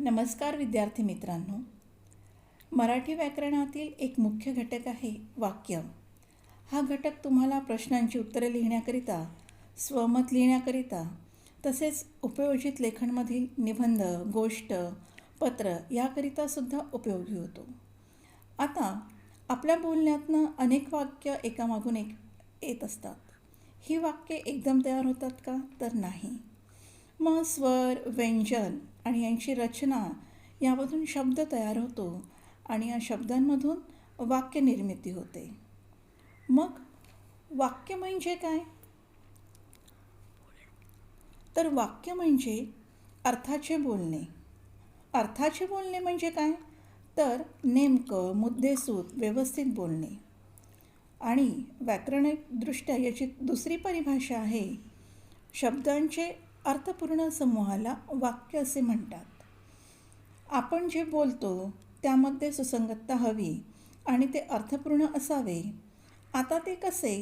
नमस्कार विद्यार्थी मित्रांनो. मराठी व्याकरणातील एक मुख्य घटक आहे वाक्य. हा घटक तुम्हाला प्रश्नांची उत्तरे लिहिण्याकरिता, स्वमत लिहिण्याकरिता, तसेच उपयोजित लेखनमधील निबंध, गोष्ट, पत्र याकरिता सुद्धा उपयोगी होतो. आता आपल्या बोलण्यातनं अनेक वाक्य एकामागून एक येत असतात. ही वाक्ये एकदम तयार होतात का? तर नाही. मग स्वर, व्यंजन आणि यांची रचना यामधून शब्द तयार होतो आणि या शब्दांमधून वाक्य निर्मिती होते. मग वाक्य म्हणजे काय? तर वाक्य म्हणजे अर्थाचे बोलणे. अर्थाचे बोलणे म्हणजे काय? तर नेमकं, मुद्देसूद, व्यवस्थित बोलणे. आणि व्याकरणिकदृष्ट्या याची दुसरी परिभाषा आहे, शब्दांचे अर्थपूर्ण समूहाला वाक्य असे म्हणतात. आपण जे बोलतो त्यामध्ये सुसंगतता हवी आणि ते अर्थपूर्ण असावे. आता ते कसे?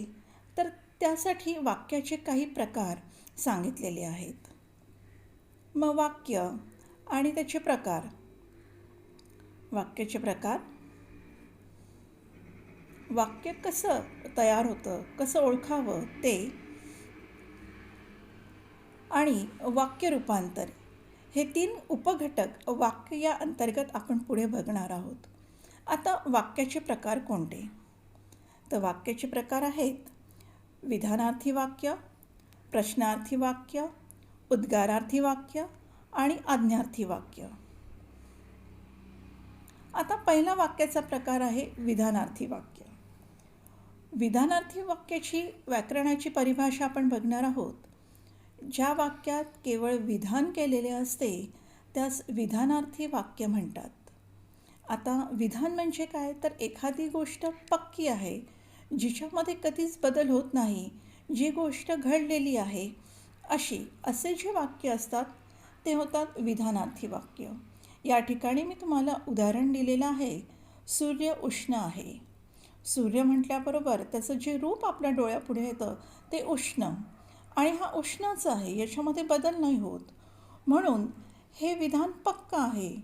तर त्यासाठी वाक्याचे काही प्रकार सांगितलेले आहेत. मग वाक्य आणि त्याचे प्रकार. वाक्याचे प्रकार. वाक्य कसं तयार होतं, कसं ओळखावं ते, आणि वाक्य रूपांतर, हे 3 उपघटक वाक्य या अंतर्गत आपण पुढे बघणार आहोत. आता वाक्याचे प्रकार कोणते? तर वाक्याचे प्रकार आहेत विधानार्थी वाक्य, प्रश्नार्थी वाक्य, उद्गारार्थी वाक्य आणि आज्ञार्थी वाक्य. आता पहिला वाक्याचा प्रकार आहे विधानार्थी वाक्य. विधानार्थी वाक्याची व्याकरणाची परिभाषा आपण बघणार आहोत. ज्या वाक्यात केवळ विधान केलेले असते त्यास विधानार्थी वाक्य म्हणतात. आता विधान म्हणजे काय? तर एखादी गोष्ट पक्की आहे, जिच्यामध्ये कधीच बदल होत नाही, जी गोष्ट घडलेली आहे असे जे वाक्य असतात ते होतात विधानार्थी वाक्य. या ठिकाणी मी तुम्हाला उदाहरण दिलेलं आहे. सूर्य उष्ण आहे. सूर्य म्हटल्याबरोबर त्याचं जे रूप आपल्या डोळ्यापुढे येतं ते उष्ण, आणि हा उष्णच आहे, याच्यामध्ये बदल नाही होत, म्हणून हे विधान पक्का आहे.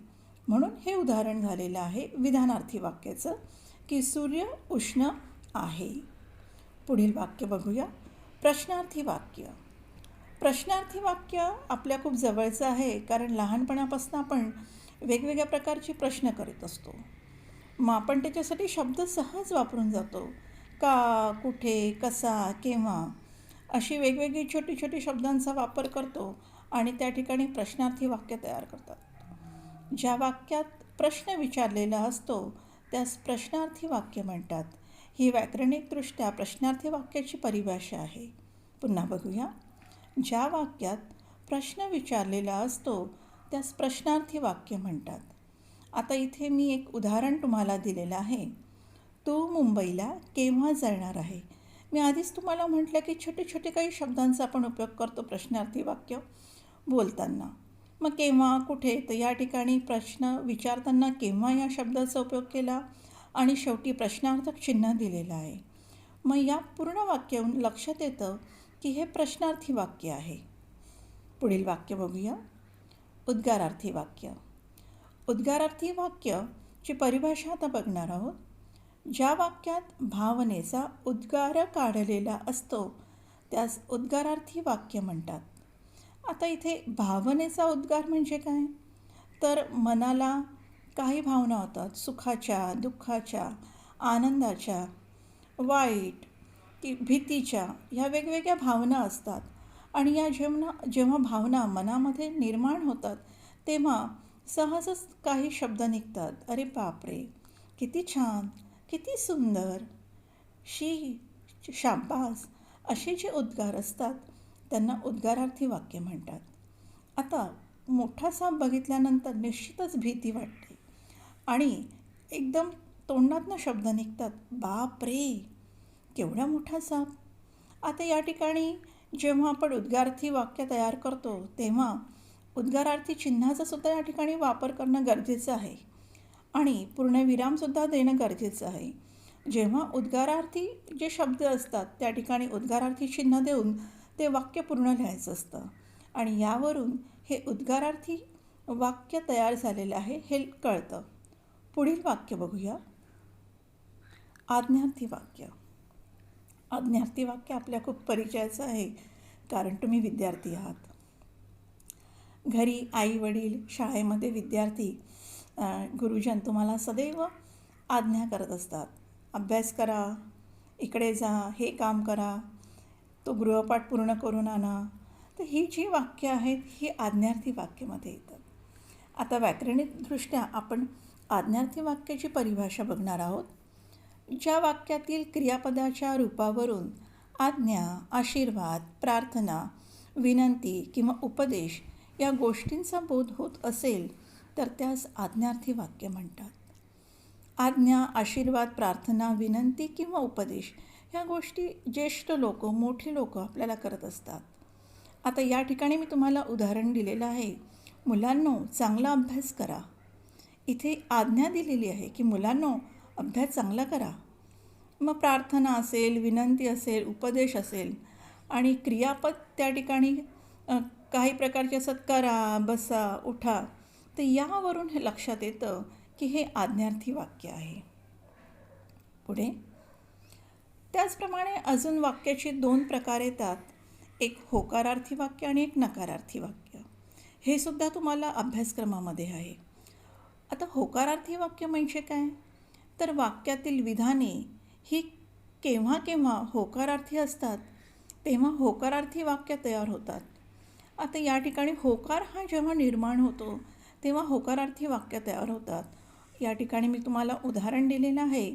म्हणून हे उदाहरण झालेलं आहे विधानार्थी वाक्याचं, की सूर्य उष्ण आहे. पुढील वाक्य बघूया. प्रश्नार्थी वाक्य. प्रश्नार्थी वाक्य आपल्या खूप जवळचं आहे, कारण लहानपणापासून आपण वेगवेगळ्या प्रकारचे प्रश्न करत असतो. मग आपण त्याच्यासाठी शब्द सहज वापरून जातो. का, कुठे, कसा, केव्हा अशी वेगवेगळी छोटी छोटी शब्दांचा वापर करतो आणि त्या ठिकाणी प्रश्नार्थी वाक्य तयार करतात. ज्या वाक्यात प्रश्न विचारलेला असतो त्यास प्रश्नार्थी वाक्य म्हणतात. ही व्याकरणिकदृष्ट्या प्रश्नार्थी वाक्याची परिभाषा आहे. पुन्हा बघूया. ज्या वाक्यात प्रश्न विचारलेला असतो त्यास प्रश्नार्थी वाक्य म्हणतात. आता इथे मी एक उदाहरण तुम्हाला दिलेलं आहे. तू मुंबईला केव्हा जाणार आहे? मी आधीच तुम्हाला म्हटलं की छोटे छोटे काही शब्दांचा आपण उपयोग करतो प्रश्नार्थी वाक्य बोलताना. मग केव्हा, कुठे, तर या ठिकाणी प्रश्न विचारताना केव्हा या शब्दाचा उपयोग केला आणि शेवटी प्रश्नार्थक चिन्ह दिलेलं आहे. मग या पूर्ण वाक्यावरून लक्षात येतं की हे प्रश्नार्थी वाक्य आहे. पुढील वाक्य बघूया. उद्गारार्थी वाक्य. उद्गारार्थी वाक्यची परिभाषा आता बघणार आहोत. ज्या वाक्यात भावनेचा उद्गार काढलेला असतो त्यास उद्गारार्थी वाक्य म्हणतात. आता इथे भावनेचा उद्गार म्हणजे काय? तर मनाला काही भावना होतात, सुखाच्या, दुःखाच्या, आनंदाच्या, वाईट की भीतीच्या, ह्या वेगवेगळ्या भावना असतात. आणि या जेव्हा भावना मनामध्ये निर्माण होतात तेव्हा सहजच काही शब्द निघतात. अरे बापरे, किती छान, किती सुंदर, शी, शाबास, असे जे उद्गार असतात त्यांना उद्गारार्थी वाक्य म्हणतात. आता मोठा साप बघितल्यानंतर निश्चितच भीती वाटते आणि एकदम तोंडातनं शब्द निघतात, बाप रे, केवढा मोठा साप. आता या ठिकाणी जेव्हा आपण उद्गारार्थी वाक्य तयार करतो तेव्हा उद्गारार्थी चिन्हाचा सुद्धा या ठिकाणी वापर करणं गरजेचं आहे आणि पूर्णविरामसुद्धा देणं गरजेचं आहे. जेव्हा उद्गारार्थी जे शब्द असतात त्या ठिकाणी उद्गारार्थी चिन्ह देऊन ते वाक्य पूर्ण लिहायचं असतं आणि यावरून हे उद्गारार्थी वाक्य तयार झालेलं आहे हे कळतं. पुढील वाक्य बघूया. आज्ञार्थी वाक्य. आज्ञार्थी वाक्य आपल्या खूप परिचयाचं आहे, कारण तुम्ही विद्यार्थी आहात. घरी आई वडील, शाळेमध्ये विद्यार्थी, गुरुजन तुम्हाला सदैव आज्ञा करत असतात. अभ्यास करा, इकडे जा, हे काम करा, तो गृहपाठ पूर्ण करून आणा. तर ही जी वाक्य आहेत ही आज्ञार्थी वाक्यामध्ये येतात. आता व्याकरणिकदृष्ट्या आपण आज्ञार्थी वाक्याची परिभाषा बघणार आहोत. ज्या वाक्यातील क्रियापदाच्या रूपावरून आज्ञा, आशीर्वाद, प्रार्थना, विनंती किंवा उपदेश या गोष्टींचा बोध होत असेल तर त्यास आज्ञार्थी वाक्य म्हणतात. आज्ञा, आशीर्वाद, प्रार्थना, विनंती किंवा उपदेश ह्या गोष्टी ज्येष्ठ लोक, मोठी लोक आपल्याला करत असतात. आता या ठिकाणी मी तुम्हाला उदाहरण दिलेलं आहे. मुलांनो, चांगला अभ्यास करा. इथे आज्ञा दिलेली आहे की मुलांनो, अभ्यास चांगला करा. मग प्रार्थना असेल, विनंती असेल, उपदेश असेल आणि क्रियापद त्या ठिकाणी काही प्रकारचे असत, करा, बसा, उठा. तर यावरून हे लक्षात येतं की हे आज्ञार्थी वाक्य आहे. पुढे त्याचप्रमाणे अजून वाक्याचे 2 प्रकार येतात. एक होकारार्थी वाक्य आणि एक नकारार्थी वाक्य. हे सुद्धा तुम्हाला अभ्यासक्रमामध्ये आहे. आता होकारार्थी वाक्य म्हणजे काय? तर वाक्यातील विधाने ही केव्हा केव्हा होकारार्थी असतात, तेव्हा होकारार्थी वाक्य तयार होतात. आता या ठिकाणी होकार हा जेव्हा निर्माण होतो तेव्हा होकारार्थी वाक्य तयार होतात. या ठिकाणी मी तुम्हाला उदाहरण दिलेलं आहे,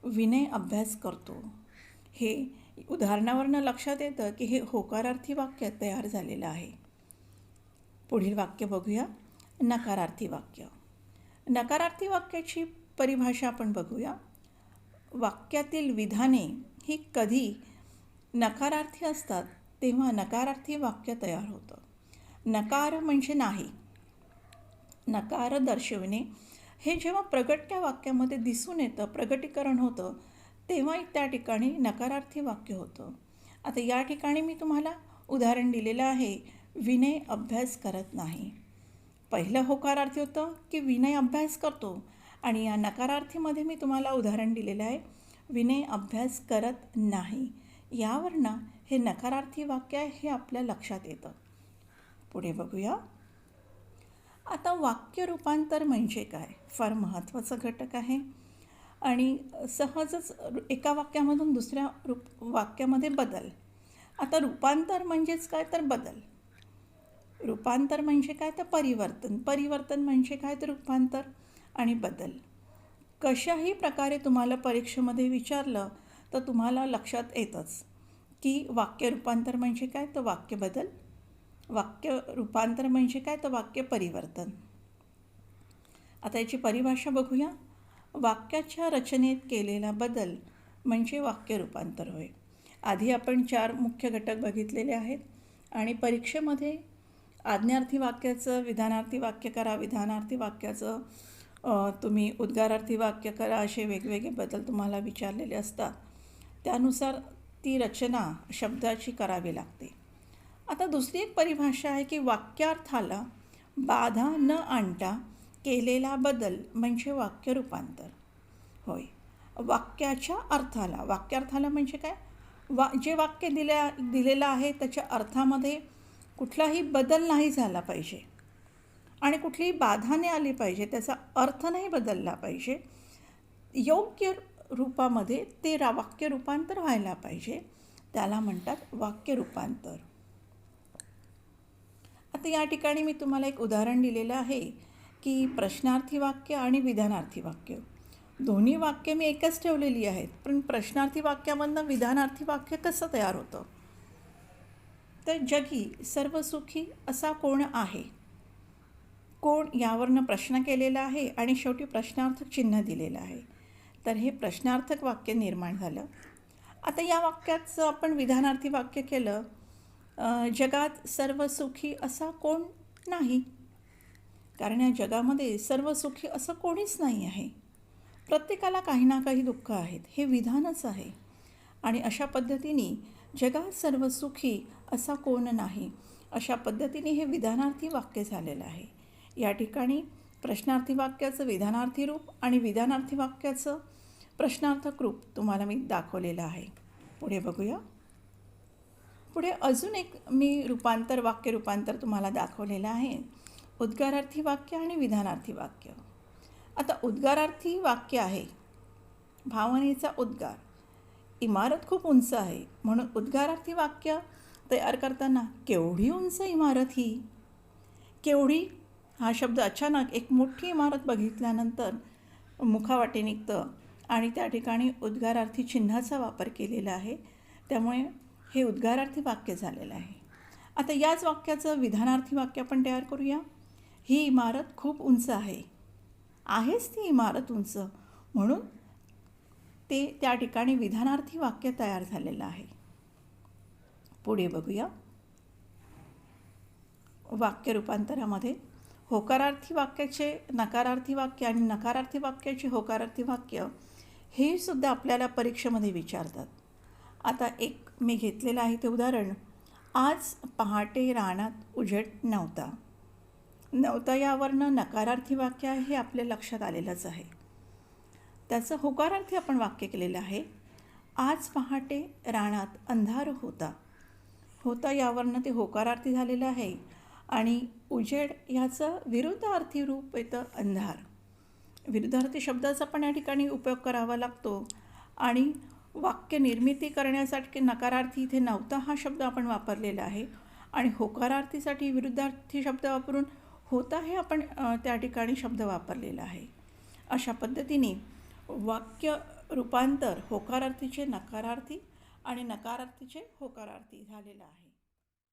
विनय अभ्यास करतो. हे उदाहरणावरनं लक्षात येतं की हे होकारार्थी वाक्य तयार झालेलं आहे. पुढील वाक्य बघूया. नकारार्थी वाक्य. नकारार्थी वाक्याची परिभाषा आपण बघूया. वाक्यातील विधाने ही कधी नकारार्थी असतात तेव्हा नकारार्थी वाक्य तयार होतं. नकार म्हणजे नाही, नकार दर्शविणे हे जेव्हा प्रगट वाक्यामध्ये दिसून येतं, प्रगटीकरण होतं, तेव्हा त्या ठिकाणी नकारार्थी वाक्य होतं. आता या ठिकाणी मी तुम्हाला उदाहरण दिलेलं आहे, विनय अभ्यास करत नाही. पहिलं होकारार्थी होतं की विनय अभ्यास करतो आणि या नकारार्थीमध्ये मी तुम्हाला उदाहरण दिलेलं आहे, विनय अभ्यास करत नाही. यावरनं हे नकारार्थी वाक्य आहे हे आपल्या लक्षात येतं. पुढे बघूया. आता वाक्य रूपांतर म्हणजे काय? फार महत्त्वाचा घटक आहे आणि सहजच एका वाक्यामधून दुसऱ्या वाक्यामध्ये बदल. आता रूपांतर म्हणजेच काय? तर बदल. रूपांतर म्हणजे काय? तर परिवर्तन. परिवर्तन म्हणजे काय? तर रूपांतर आणि बदल. कशाही प्रकारे तुम्हाला परीक्षेमध्ये विचारलं तर तुम्हाला लक्षात येतंच की वाक्य रूपांतर म्हणजे काय? तर वाक्य बदल. वाक्य रूपांतर म्हणजे काय? तर वाक्य परिवर्तन. आता याची परिभाषा बघूया. वाक्याच्या रचनेत केलेला बदल म्हणजे वाक्य रूपांतर होय. आधी आपण 4 मुख्य घटक बघितलेले आहेत आणि परीक्षेमध्ये आज्ञार्थी वाक्याचं विधानार्थी वाक्य करा, विधानार्थी वाक्याचं तुम्ही उद्गारार्थी वाक्य करा, असे वेगवेगळे बदल तुम्हाला विचारलेले असतात. त्यानुसार ती रचना शब्दाची करावी लागते. आता दुसरी एक परिभाषा आहे की वाक्यार्थाला बाधा न आणता केलेला बदल म्हणजे वाक्य रूपांतर होय. वाक्याच्या अर्थाला, वाक्यार्थाला म्हणजे काय? जे वाक्य दिलेलं आहे त्याच्या अर्थामध्ये कुठलाही बदल नाही झाला पाहिजे आणि कुठलीही बाधा नाही आली पाहिजे, त्याचा अर्थ नाही बदलला पाहिजे. योग्य रूपामध्ये ते वाक्य रूपांतर व्हायला पाहिजे, त्याला म्हणतात वाक्य रूपांतर. आता या ठिकाणी मी तुम्हाला एक उदाहरण दिलेलं आहे की प्रश्नार्थी वाक्य आणि विधानार्थी वाक्य दोन्ही वाक्य मी एकच ठेवलेली आहेत, पण प्रश्नार्थी वाक्यामधनं विधानार्थी वाक्य कसं तयार होतं? तर जगी सर्वसुखी असा कोण आहे? कोण यावरनं प्रश्न केलेला आहे आणि शेवटी प्रश्नार्थक चिन्ह दिलेलं आहे. तर हे प्रश्नार्थक वाक्य निर्माण झालं. आता या वाक्याचं आपण विधानार्थी वाक्य केलं, जगात सर्वसुखी असा कोण नाही. कारण या जगामध्ये सर्वसुखी असं कोणीच नाही आहे. प्रत्येकाला काही ना काही दुःख आहेत, हे विधानच आहे. आणि अशा पद्धतीने जगात सर्वसुखी असा कोण नाही, अशा पद्धतीने हे विधानार्थी वाक्य झालेलं आहे. या ठिकाणी प्रश्नार्थी वाक्याचं विधानार्थी रूप आणि विधानार्थी वाक्याचं प्रश्नार्थक रूप तुम्हाला मी दाखवलेलं आहे. पुढे बघूया. पुढे अजून एक मी वाक्य रूपांतर तुम्हाला दाखवलेलं आहे. उद्गारार्थी वाक्य आणि विधानार्थी वाक्य. आता उद्गारार्थी वाक्य आहे भावनेचा उद्गार. इमारत खूप उंच आहे म्हणून उद्गारार्थी वाक्य तयार करताना केवढी उंच इमारत ही. केवढी हा शब्द अचानक एक मोठी इमारत बघितल्यानंतर मुखावाटे निघतं आणि त्या ठिकाणी उद्गारार्थी चिन्हाचा वापर केलेला आहे. त्यामुळे हे उद्गारार्थी वाक्य झालेलं आहे. आता याच वाक्याचं विधानार्थी वाक्य आपण तयार करूया. ही इमारत खूप उंच आहे. आहेच ती इमारत उंच म्हणून ते त्या ठिकाणी विधानार्थी वाक्य तयार झालेलं आहे. पुढे बघूया. वाक्य रूपांतरामध्ये होकारार्थी वाक्याचे नकारार्थी वाक्य आणि नकारार्थी वाक्याचे होकारार्थी वाक्य हे सुद्धा आपल्याला परीक्षेमध्ये विचारतात. आता एक मी घेतलेलं आहे ते उदाहरण. आज पहाटे रानात उजेड नव्हता. नव्हता यावरनं नकारार्थी वाक्य आहे हे आपल्या लक्षात आलेलंच आहे. त्याचं होकारार्थी आपण वाक्य केलेलं आहे. आज पहाटे रानात अंधार होता. होता यावरनं ते होकारार्थी झालेलं आहे आणि उजेड ह्याचं विरुद्धार्थी रूप येतं अंधार. विरुद्धार्थी शब्दाचा पण या ठिकाणी उपयोग करावा लागतो आणि वाक्य निर्मिती करण्यासाठी नकारार्थी इथे नव्हता हा शब्द आपण वापरलेला आहे आणि होकारार्थीसाठी विरुद्धार्थी शब्द वापरून होता हे आपण त्या ठिकाणी शब्द वापरलेला आहे. अशा पद्धतीने वाक्य रूपांतर होकारार्थीचे नकारार्थी आणि नकारार्थीचे होकारार्थी झालेलं आहे.